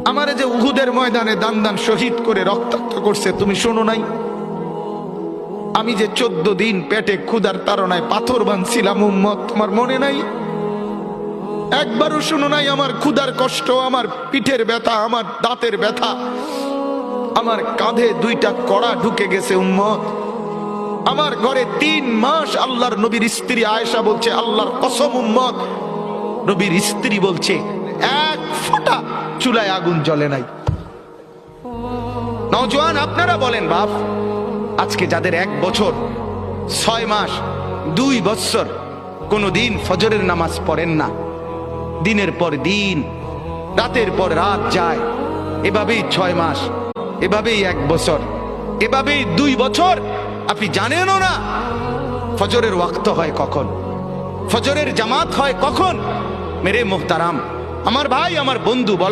আমারে যে উহুদের ময়দানে দান দান শহীদ করে রক্তাক্ত করছে, তুমি শোনো নাই? আমি যে 14 দিন পেটে ক্ষুধার তাড়নায় পাথর বাঁধছিলাম উম্মত, তোমার মনে নাই? একবারও শোনো নাই আমার ক্ষুধার কষ্ট, আমার পিঠের ব্যথা, আমার দাঁতের ব্যথা, আমার কাঁধে 2টা কড়া ঢুকে গেছে উম্মত। আমার ঘরে 3 মাস আল্লাহর নবীর স্ত্রী আয়েশা বলছে, আল্লাহর কসম উম্মত, নবীর স্ত্রী বলছে 1 ফোঁটা চুলায় আগুন জ্বলে নাই। নওজোয়ান আপনারা বলেন বাপ, আজকে যাদের 1 বছর 6 মাস 2 বছর কোনদিন ফজরের নামাজ পড়েন না, দিনের পর দিন রাতের পর রাত যায়, এভাবেই 6 মাস, এভাবেই 1 বছর, এভাবেই 2 বছর, আপনি জানেনও না ফজরের ওয়াক্ত হয় কখন, ফজরের জামাত হয় কখন। মেরে মুহতারাম, আমার ভাই, আমার বন্ধু,